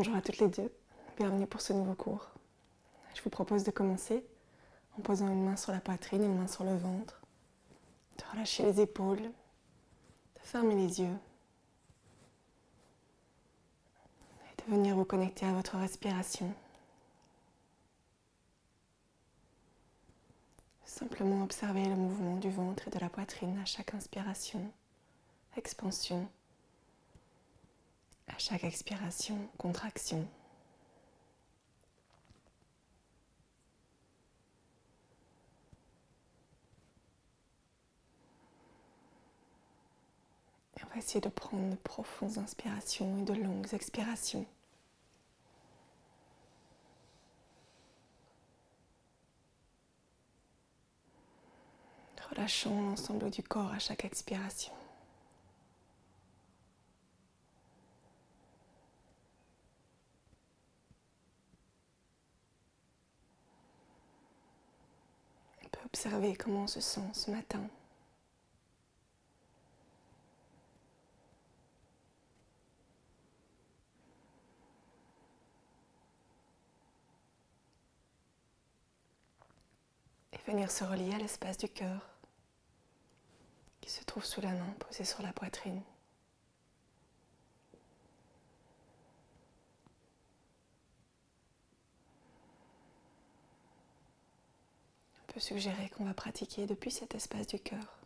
Bonjour à toutes les deux, bienvenue pour ce nouveau cours. Je vous propose de commencer en posant une main sur la poitrine et une main sur le ventre, de relâcher les épaules, de fermer les yeux et de venir vous connecter à votre respiration. Simplement observer le mouvement du ventre et de la poitrine à chaque inspiration, expansion, à chaque expiration, contraction. Et on va essayer de prendre de profondes inspirations et de longues expirations. Relâchons l'ensemble du corps à chaque expiration. On peut observer comment on se sent ce matin. Et venir se relier à l'espace du cœur qui se trouve sous la main posée sur la poitrine. On peut suggérer qu'on va pratiquer depuis cet espace du cœur,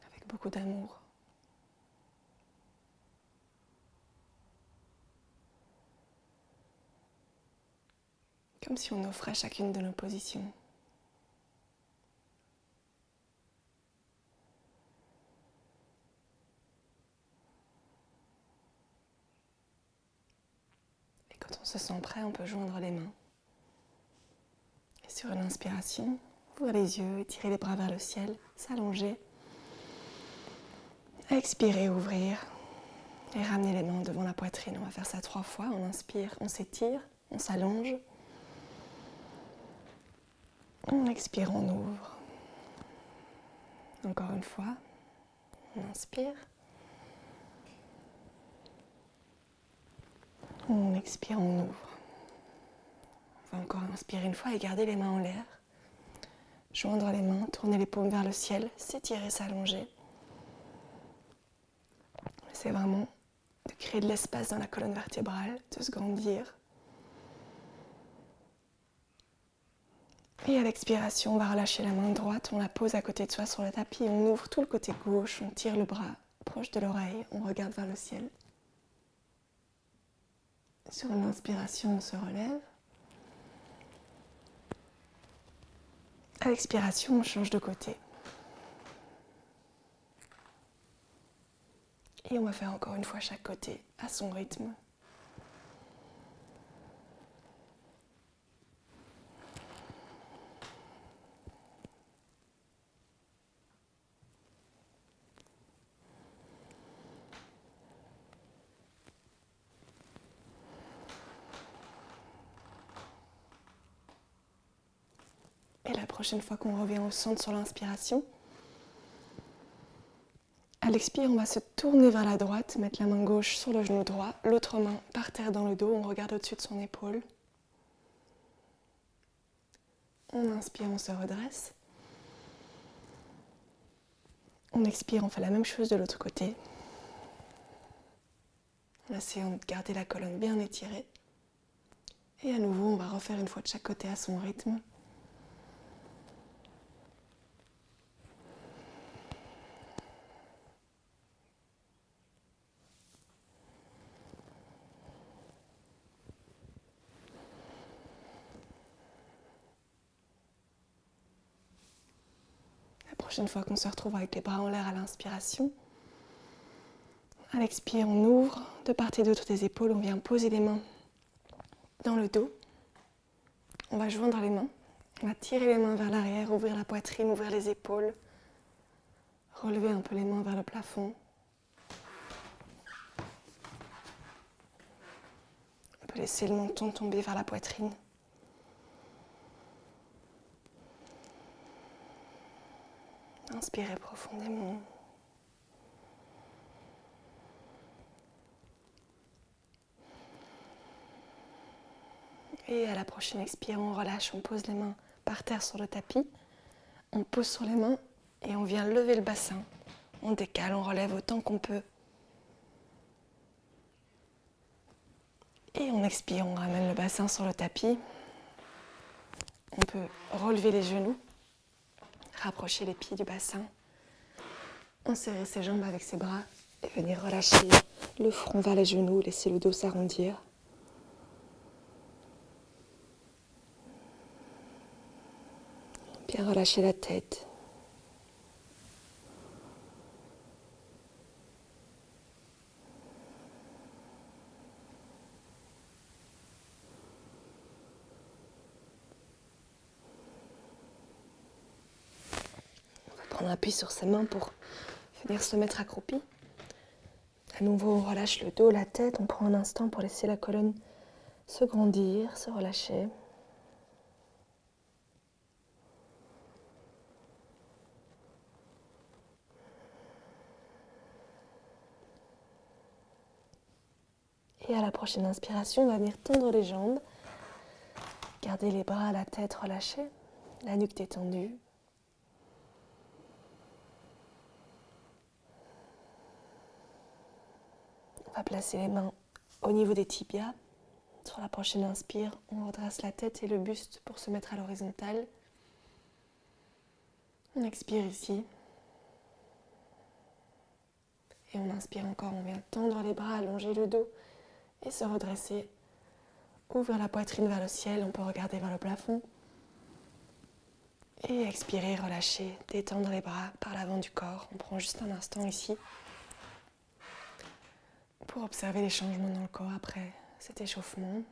avec beaucoup d'amour. Comme si on offrait chacune de nos positions. Et quand on se sent prêt, on peut joindre les mains. Et sur une inspiration, ouvrir les yeux, étirer les bras vers le ciel, s'allonger. Expirer, ouvrir et ramener les mains devant la poitrine. On va faire ça 3 fois. On inspire, on s'étire, on s'allonge. On expire, on ouvre. Encore une fois, on inspire. On expire, on ouvre. On va encore inspirer une fois et garder les mains en l'air. Joindre les mains, tourner les paumes vers le ciel, s'étirer, s'allonger. C'est vraiment de créer de l'espace dans la colonne vertébrale, de se grandir. Et à l'expiration, on va relâcher la main droite, on la pose à côté de soi sur le tapis, on ouvre tout le côté gauche, on tire le bras proche de l'oreille, on regarde vers le ciel. Sur une inspiration, on se relève. À l'expiration, on change de côté. Et on va faire encore une fois chaque côté à son rythme. Et la prochaine fois qu'on revient au centre sur l'inspiration, à l'expire, on va se tourner vers la droite, mettre la main gauche sur le genou droit, l'autre main par terre dans le dos, on regarde au-dessus de son épaule. On inspire, on se redresse. On expire, on fait la même chose de l'autre côté. En essayant de garder la colonne bien étirée. Et à nouveau, on va refaire une fois de chaque côté à son rythme. La prochaine fois qu'on se retrouve avec les bras en l'air à l'inspiration, à l'expire, on ouvre de part et d'autre des épaules, on vient poser les mains dans le dos. On va joindre les mains, on va tirer les mains vers l'arrière, ouvrir la poitrine, ouvrir les épaules, relever un peu les mains vers le plafond. On peut laisser le menton tomber vers la poitrine. Inspirez profondément. Et à la prochaine expire, on relâche, on pose les mains par terre sur le tapis. On pose sur les mains et on vient lever le bassin. On décale, on relève autant qu'on peut. Et on expire, on ramène le bassin sur le tapis. On peut relever les genoux, rapprocher les pieds du bassin, enserrer ses jambes avec ses bras et venir relâcher le front vers les genoux, laisser le dos s'arrondir. Bien relâcher la tête. On appuie sur ses mains pour venir se mettre accroupi. À nouveau, on relâche le dos, la tête. On prend un instant pour laisser la colonne se grandir, se relâcher. Et à la prochaine inspiration, on va venir tendre les jambes. Garder les bras, la tête relâchée, la nuque détendue. On va placer les mains au niveau des tibias. Sur la prochaine inspire, on redresse la tête et le buste pour se mettre à l'horizontale. On expire ici. Et on inspire encore, on vient tendre les bras, allonger le dos et se redresser. Ouvrir la poitrine vers le ciel, on peut regarder vers le plafond. Et expirer, relâcher, détendre les bras par l'avant du corps. On prend juste un instant ici pour observer les changements dans le corps après cet échauffement.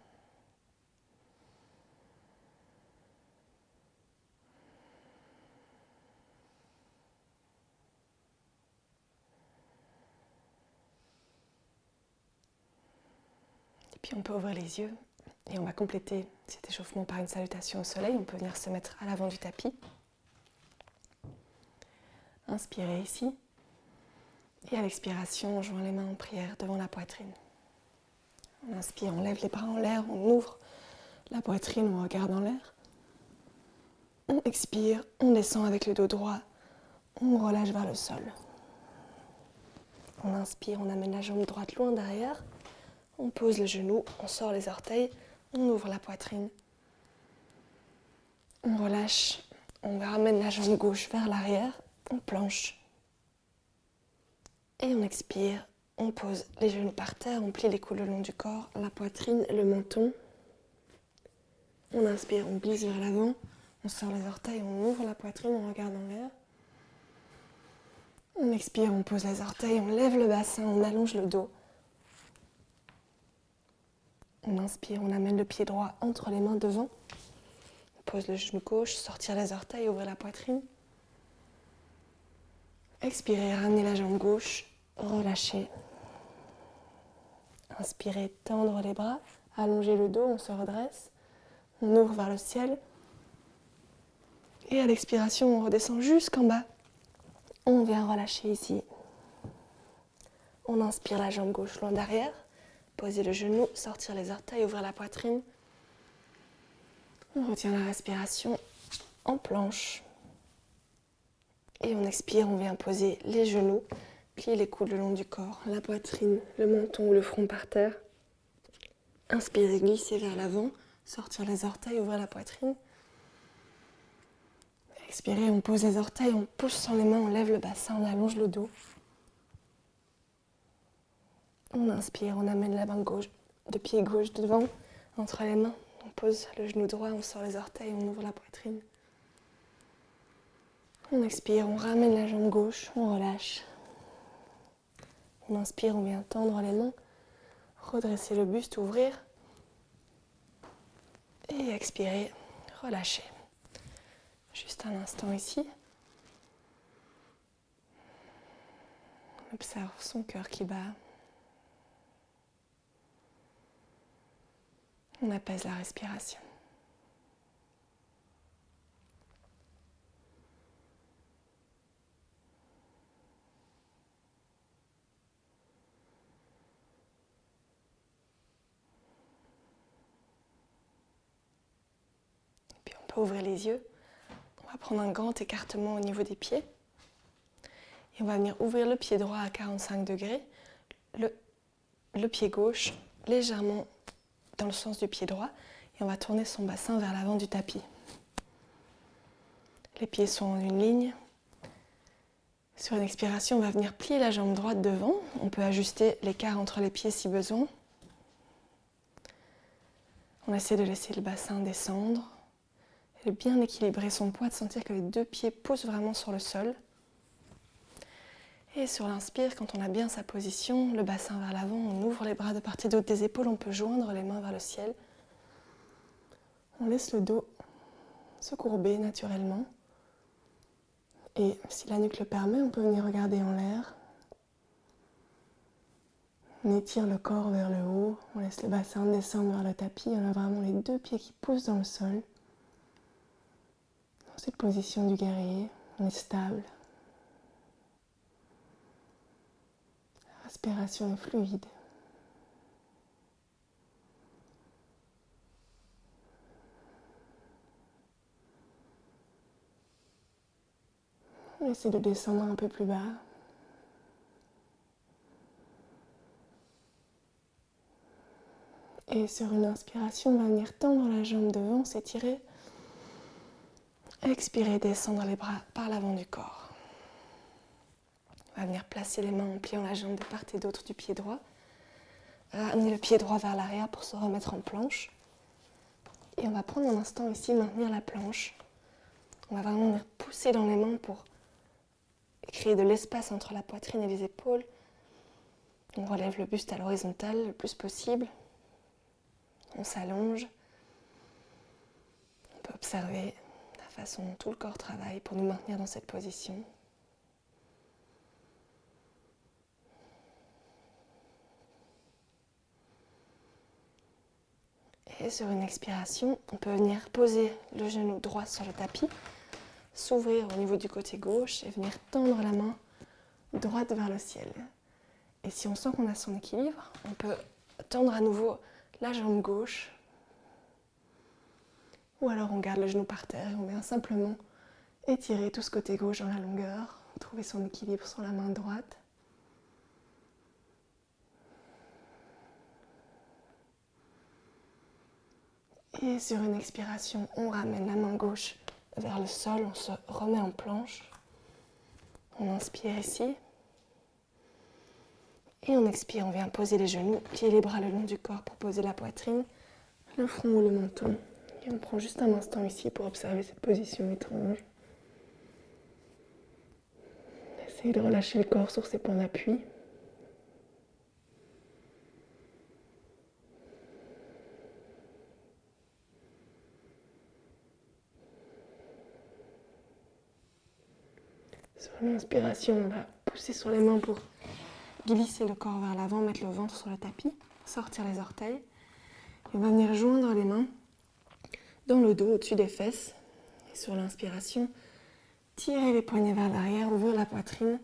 Et puis on peut ouvrir les yeux et on va compléter cet échauffement par une salutation au soleil. On peut venir se mettre à l'avant du tapis. Inspirez ici. Et à l'expiration, on joint les mains en prière devant la poitrine. On inspire, on lève les bras en l'air, on ouvre la poitrine, on regarde en l'air. On expire, on descend avec le dos droit, on relâche vers le sol. On inspire, on amène la jambe droite loin derrière. On pose le genou, on sort les orteils, on ouvre la poitrine. On relâche, on ramène la jambe gauche vers l'arrière, on planche. Et on expire, on pose les genoux par terre, on plie les coudes le long du corps, la poitrine, le menton. On inspire, on glisse vers l'avant, on sort les orteils, on ouvre la poitrine, on regarde en l'air. On expire, on pose les orteils, on lève le bassin, on allonge le dos. On inspire, on amène le pied droit entre les mains devant. On pose le genou gauche, sortir les orteils, ouvrir la poitrine. Expirez, ramenez la jambe gauche, relâchez. Inspirez, tendre les bras, allonger le dos, on se redresse. On ouvre vers le ciel. Et à l'expiration, on redescend jusqu'en bas. On vient relâcher ici. On inspire la jambe gauche loin derrière. Poser le genou, sortir les orteils, ouvrir la poitrine. On retient la respiration en planche. Et on expire, on vient poser les genoux, plier les coudes le long du corps, la poitrine, le menton ou le front par terre. Inspirez, glissez vers l'avant, sortir les orteils, ouvrir la poitrine. Expirez, on pose les orteils, on pousse sur les mains, on lève le bassin, on allonge le dos. On inspire, on amène la main gauche, de pied gauche devant, entre les mains. On pose le genou droit, on sort les orteils, on ouvre la poitrine. On expire, on ramène la jambe gauche, on relâche. On inspire, on vient tendre les mains, redresser le buste, ouvrir. Et expirer, relâcher. Juste un instant ici. On observe son cœur qui bat. On apaise la respiration. peut ouvrir les yeux. On va prendre un grand écartement au niveau des pieds. Et on va venir ouvrir le pied droit à 45 degrés, le pied gauche légèrement dans le sens du pied droit. Et on va tourner son bassin vers l'avant du tapis. Les pieds sont en une ligne. Sur une expiration, on va venir plier la jambe droite devant. On peut ajuster l'écart entre les pieds si besoin. On essaie de laisser le bassin descendre et de bien équilibrer son poids, de sentir que les deux pieds poussent vraiment sur le sol. Et sur l'inspire, quand on a bien sa position, le bassin vers l'avant, on ouvre les bras de part et d'autre des épaules, on peut joindre les mains vers le ciel. On laisse le dos se courber naturellement. Et si la nuque le permet, on peut venir regarder en l'air. On étire le corps vers le haut, on laisse le bassin descendre vers le tapis. On a vraiment les deux pieds qui poussent dans le sol. Dans cette position du guerrier, on est stable. La respiration est fluide. On essaie de descendre un peu plus bas. Et sur une inspiration, on va venir tendre la jambe devant, s'étirer. Expirer, descendre les bras par l'avant du corps. On va venir placer les mains en pliant la jambe de part et d'autre du pied droit. Amener le pied droit vers l'arrière pour se remettre en planche. Et on va prendre un instant ici, maintenir la planche. On va vraiment venir pousser dans les mains pour créer de l'espace entre la poitrine et les épaules. On relève le buste à l'horizontale le plus possible. On s'allonge. On peut observer la façon dont tout le corps travaille pour nous maintenir dans cette position. Et sur une expiration, on peut venir poser le genou droit sur le tapis, s'ouvrir au niveau du côté gauche et venir tendre la main droite vers le ciel. Et si on sent qu'on a son équilibre, on peut tendre à nouveau la jambe gauche. Ou alors on garde le genou par terre et on vient simplement étirer tout ce côté gauche dans la longueur, trouver son équilibre sur la main droite. Et sur une expiration, on ramène la main gauche vers le sol, on se remet en planche. On inspire ici. Et on expire, on vient poser les genoux, plier les bras le long du corps pour poser la poitrine, le front ou le menton. Et on prend juste un instant ici pour observer cette position étrange. Essayez de relâcher le corps sur ses points d'appui. Sur l'inspiration, on va pousser sur les mains pour glisser le corps vers l'avant, mettre le ventre sur le tapis, sortir les orteils. Et on va venir joindre les mains dans le dos, au-dessus des fesses. Et sur l'inspiration, tirer les poignets vers l'arrière, ouvrir la poitrine.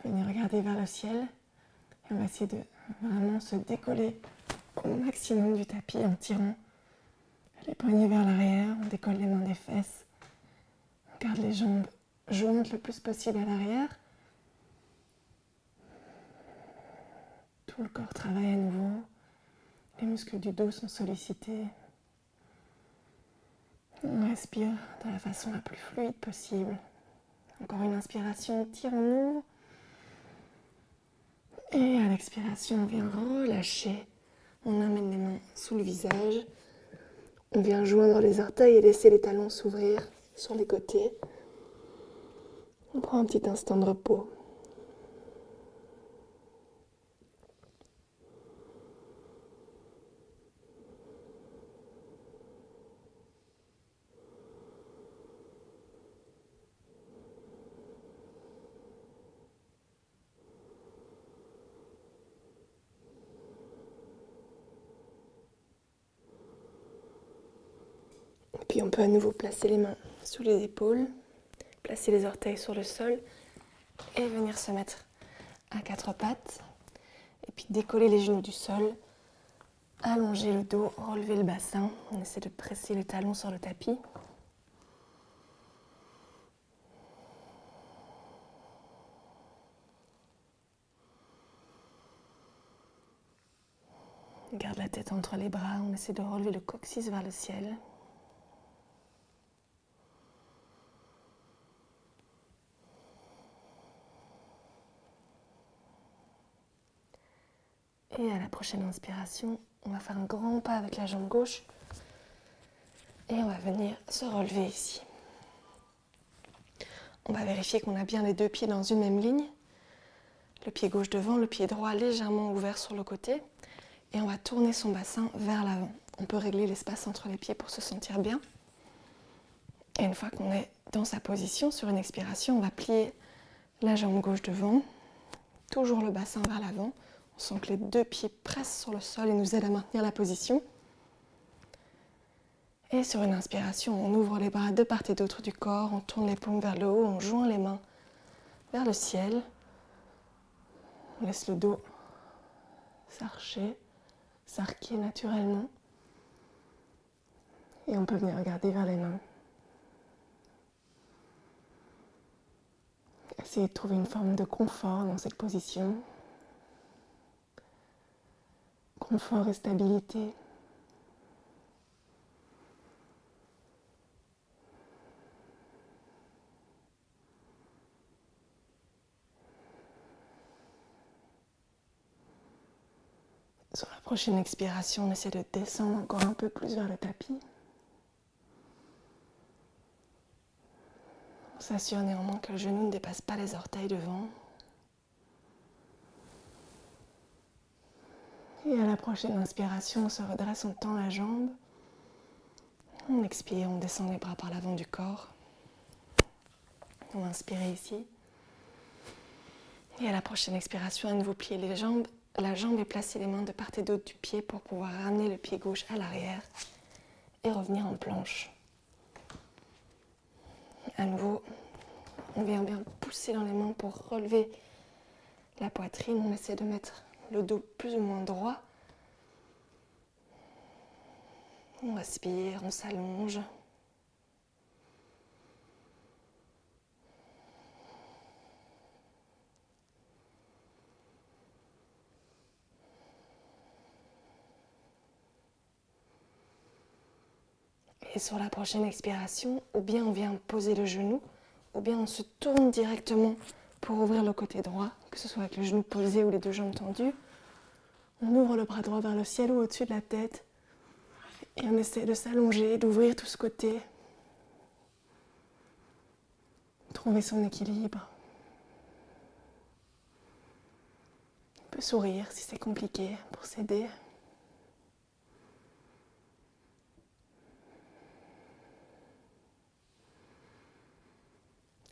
On va venir regarder vers le ciel. Et on va essayer de vraiment se décoller au maximum du tapis en tirant les poignets vers l'arrière. On décolle les mains des fesses. On garde les jambes jointes le plus possible à l'arrière. Tout le corps travaille à nouveau. Les muscles du dos sont sollicités. On respire de la façon la plus fluide possible. Encore une inspiration, tire, on ouvre. Et à l'expiration, on vient relâcher. On amène les mains sous le visage. On vient joindre les orteils et laisser les talons s'ouvrir sur les côtés. On prend un petit instant de repos. Puis on peut à nouveau placer les mains sous les épaules, placer les orteils sur le sol et venir se mettre à quatre pattes. Et puis décoller les genoux du sol, Allonger le dos, relever le bassin. On essaie de presser les talons sur le tapis. On garde la tête entre les bras. On essaie de relever le coccyx vers le ciel. Et à la prochaine inspiration, on va faire un grand pas avec la jambe gauche et on va venir se relever ici. On va vérifier qu'on a bien les deux pieds dans une même ligne. Le pied gauche devant, le pied droit légèrement ouvert sur le côté. Et on va tourner son bassin vers l'avant. On peut régler l'espace entre les pieds pour se sentir bien. Et une fois qu'on est dans sa position, sur une expiration, on va plier la jambe gauche devant, toujours le bassin vers l'avant. On sent que les deux pieds pressent sur le sol et nous aident à maintenir la position. Et sur une inspiration, on ouvre les bras de part et d'autre du corps, on tourne les paumes vers le haut, on joint les mains vers le ciel. On laisse le dos s'arquer naturellement. Et on peut venir regarder vers les mains. Essayez de trouver une forme de confort dans cette position. Confort et stabilité. Sur la prochaine expiration, on essaie de descendre encore un peu plus vers le tapis. On s'assure néanmoins que le genou ne dépasse pas les orteils devant. Et à la prochaine inspiration, on se redresse, on tend la jambe. On expire, on descend les bras par l'avant du corps. On va inspirer ici. Et à la prochaine expiration, à nouveau plier les jambes, la jambe et placer les mains de part et d'autre du pied pour pouvoir ramener le pied gauche à l'arrière et revenir en planche. À nouveau, on vient bien pousser dans les mains pour relever la poitrine. On essaie de mettre le dos plus ou moins droit. On respire, on s'allonge. Et sur la prochaine expiration, ou bien on vient poser le genou, ou bien on se tourne directement pour ouvrir le côté droit, que ce soit avec le genou posé ou les deux jambes tendues. On ouvre le bras droit vers le ciel ou au-dessus de la tête. Et on essaie de s'allonger, d'ouvrir tout ce côté. Trouver son équilibre. On peut sourire si c'est compliqué pour s'aider.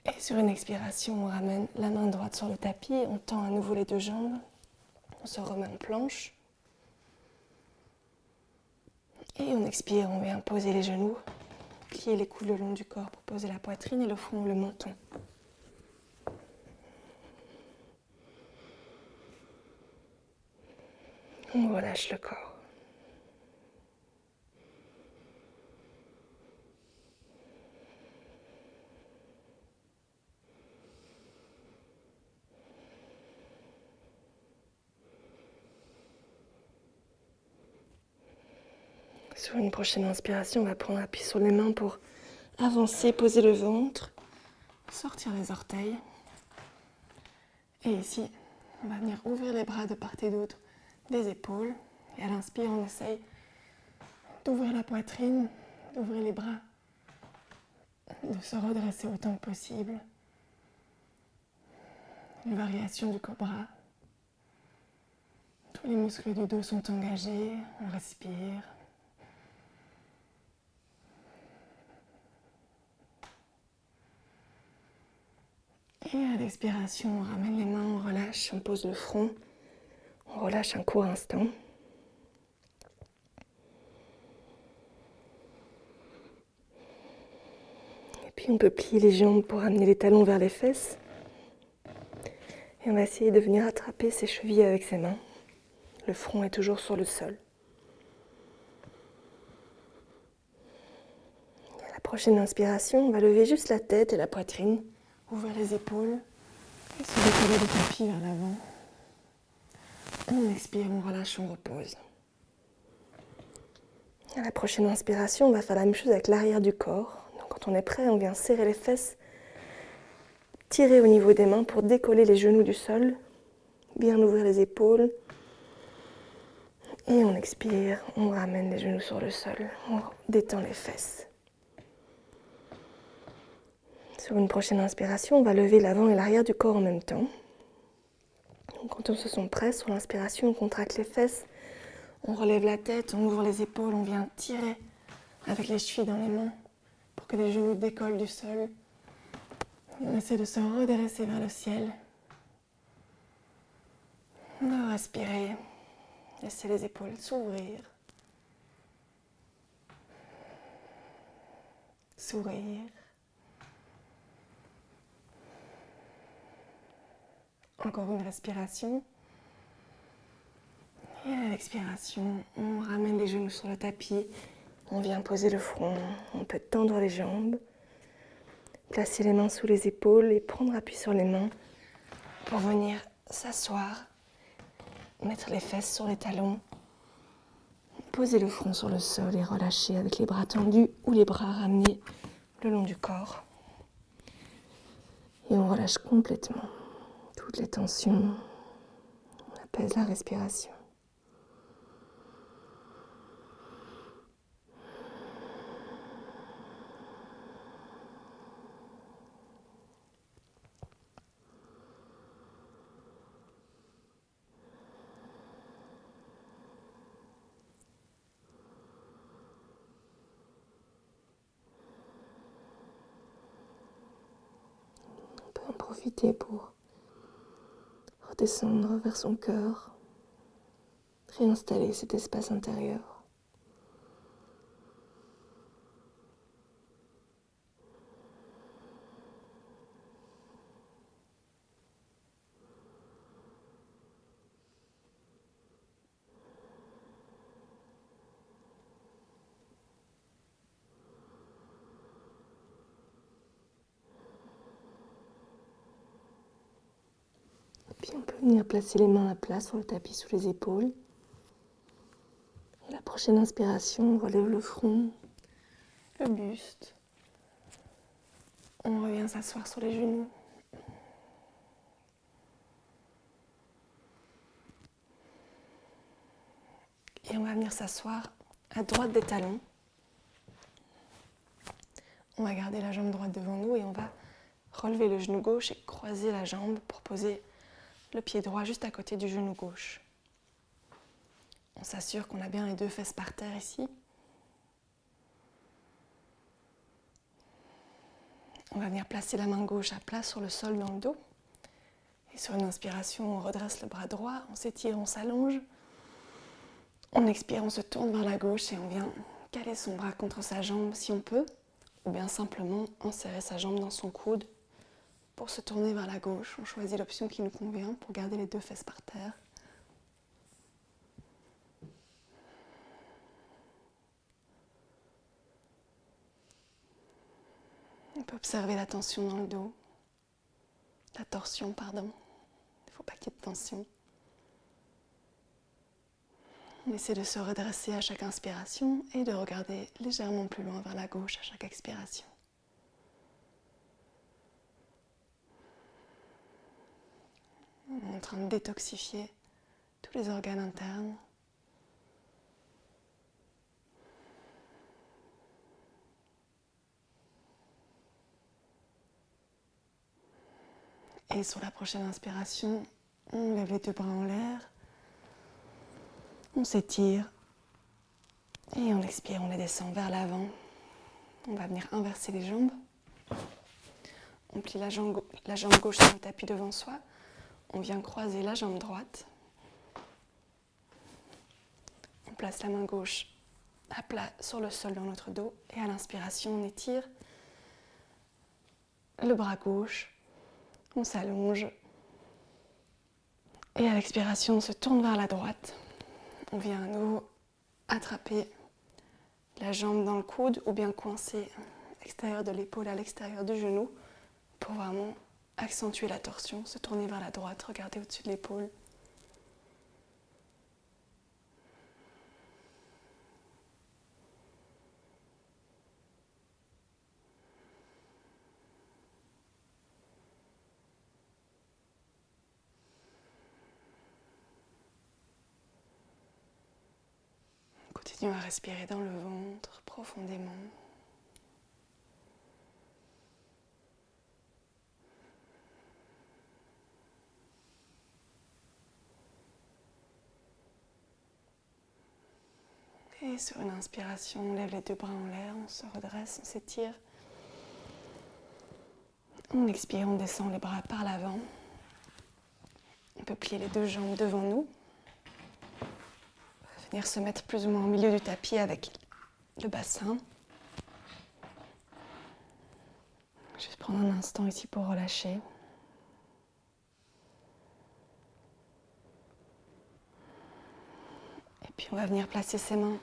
Et sur une expiration, on ramène la main droite sur le tapis, on tend à nouveau les deux jambes, on se remet en planche. Et on expire, on vient poser les genoux, plier les coudes le long du corps pour poser la poitrine et le front, le menton. On relâche le corps. Sur une prochaine inspiration, on va prendre appui sur les mains pour avancer, poser le ventre, sortir les orteils. Et ici, on va venir ouvrir les bras de part et d'autre des épaules. Et à l'inspire, on essaye d'ouvrir la poitrine, d'ouvrir les bras, de se redresser autant que possible. Une variation du cobra. Tous les muscles du dos sont engagés, on respire. Et à l'expiration, on ramène les mains, on relâche, on pose le front, on relâche un court instant. Et puis on peut plier les jambes pour amener les talons vers les fesses. Et on va essayer de venir attraper ses chevilles avec ses mains. Le front est toujours sur le sol. Prochaine inspiration, on va lever juste la tête et la poitrine, ouvrir les épaules et se décoller du tapis vers l'avant. On expire, on relâche, on repose. À la prochaine inspiration, on va faire la même chose avec l'arrière du corps. Donc, quand on est prêt, on vient serrer les fesses, tirer au niveau des mains pour décoller les genoux du sol, bien ouvrir les épaules. Et on expire, on ramène les genoux sur le sol, on détend les fesses. Sur une prochaine inspiration, on va lever l'avant et l'arrière du corps en même temps. Donc, quand on se sent prêt, sur l'inspiration, on contracte les fesses, on relève la tête, on ouvre les épaules, on vient tirer avec les chevilles dans les mains pour que les genoux décollent du sol. Et on essaie de se redresser vers le ciel. On va respirer, laisser les épaules s'ouvrir. Sourire. Encore une respiration. Et à l'expiration, on ramène les genoux sur le tapis. On vient poser le front. On peut tendre les jambes. Placer les mains sous les épaules et prendre appui sur les mains pour venir s'asseoir. Mettre les fesses sur les talons. Poser le front sur le sol et relâcher avec les bras tendus ou les bras ramenés le long du corps. Et on relâche complètement toutes les tensions. On apaise la respiration. On peut en profiter pour redescendre vers son cœur, réinstaller cet espace intérieur. Puis on peut venir placer les mains à plat sur le tapis sous les épaules. Et la prochaine inspiration, on relève le front, le buste. On revient s'asseoir sur les genoux. Et on va venir s'asseoir à droite des talons. On va garder la jambe droite devant nous et on va relever le genou gauche et croiser la jambe pour poser le pied droit juste à côté du genou gauche. On s'assure qu'on a bien les deux fesses par terre ici. On va venir placer la main gauche à plat sur le sol dans le dos. Et sur une inspiration, on redresse le bras droit, on s'étire, on s'allonge. On expire, on se tourne vers la gauche et on vient caler son bras contre sa jambe si on peut, ou bien simplement enserrer sa jambe dans son coude pour se tourner vers la gauche. On choisit l'option qui nous convient pour garder les deux fesses par terre. On peut observer la tension dans le dos, la torsion, pardon. Il ne faut pas qu'il y ait de tension. On essaie de se redresser à chaque inspiration et de regarder légèrement plus loin vers la gauche à chaque expiration. On est en train de détoxifier tous les organes internes. Et sur la prochaine inspiration, on lève les deux bras en l'air. On s'étire et on expire, on les descend vers l'avant. On va venir inverser les jambes. On plie la jambe gauche sur le tapis devant soi. On vient croiser la jambe droite. On place la main gauche à plat sur le sol dans notre dos. Et à l'inspiration, on étire le bras gauche. On s'allonge. Et à l'expiration, on se tourne vers la droite. On vient à nouveau attraper la jambe dans le coude ou bien coincer l'extérieur de l'épaule à l'extérieur du genou pour vraiment accentuer la torsion, se tourner vers la droite, regarder au-dessus de l'épaule. Continuez à respirer dans le ventre profondément. Et sur une inspiration, on lève les deux bras en l'air, on se redresse, on s'étire. On expire, on descend les bras par l'avant. On peut plier les deux jambes devant nous. On va venir se mettre plus ou moins au milieu du tapis avec le bassin. Juste prendre un instant ici pour relâcher. Et puis on va venir placer ses mains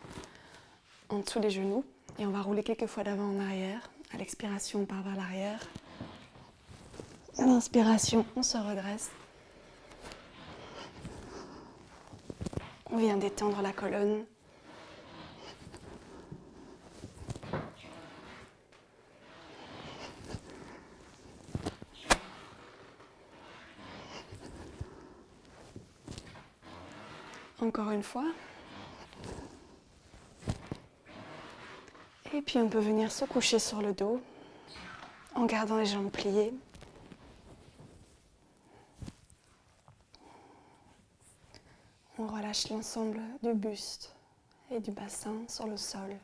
en dessous des genoux et on va rouler quelques fois d'avant en arrière. À l'expiration, on part vers l'arrière. À l'inspiration, on se redresse. On vient détendre la colonne. Encore une fois. Et puis on peut venir se coucher sur le dos en gardant les jambes pliées. On relâche l'ensemble du buste et du bassin sur le sol.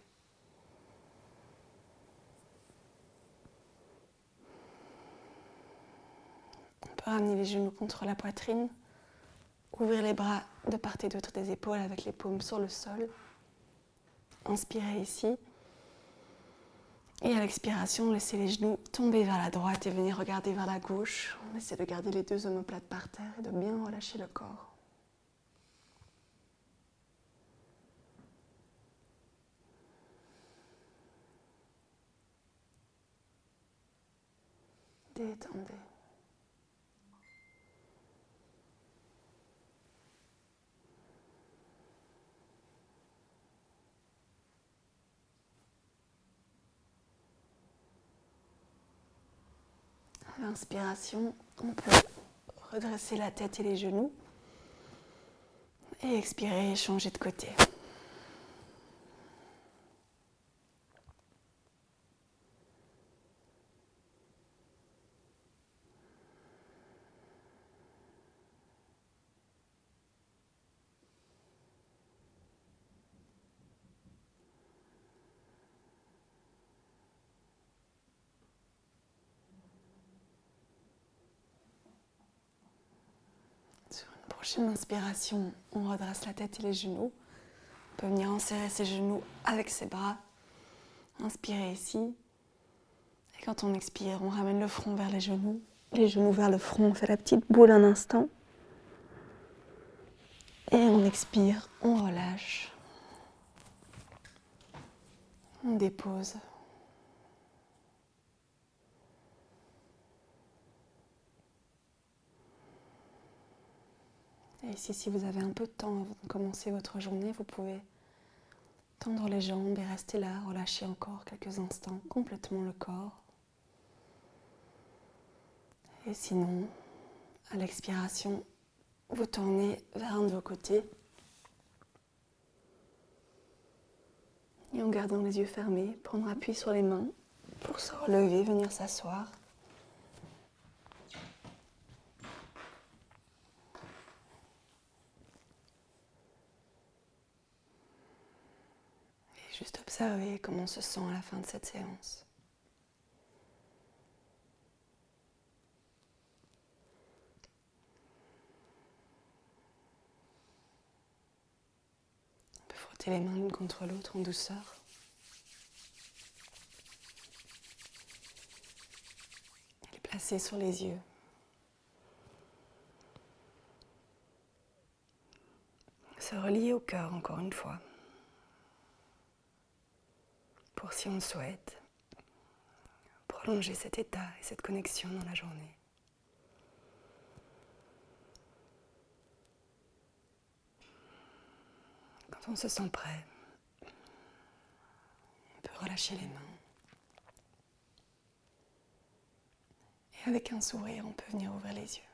On peut ramener les genoux contre la poitrine, ouvrir les bras de part et d'autre des épaules avec les paumes sur le sol. Inspirez ici. Et à l'expiration, laissez les genoux tomber vers la droite et venir regarder vers la gauche. On essaie de garder les deux omoplates par terre et de bien relâcher le corps. Détendez. À l'inspiration, on peut redresser la tête et les genoux. Et expirer et changer de côté. Sur une prochaine inspiration, on redresse la tête et les genoux. On peut venir enserrer ses genoux avec ses bras. Inspirez ici. Et quand on expire, on ramène le front vers les genoux vers le front. On fait la petite boule un instant. Et on expire, on relâche. On dépose. Et ici, si vous avez un peu de temps avant de commencer votre journée, vous pouvez tendre les jambes et rester là, relâcher encore quelques instants complètement le corps. Et sinon, à l'expiration, vous tournez vers un de vos côtés. Et en gardant les yeux fermés, prendre appui sur les mains pour se relever, venir s'asseoir. Et juste observer comment on se sent à la fin de cette séance. On peut frotter les mains l'une contre l'autre en douceur. Et les placer sur les yeux. Se relier au cœur encore une fois. Pour si on le souhaite, prolonger cet état et cette connexion dans la journée. Quand on se sent prêt, on peut relâcher les mains. Et avec un sourire, on peut venir ouvrir les yeux.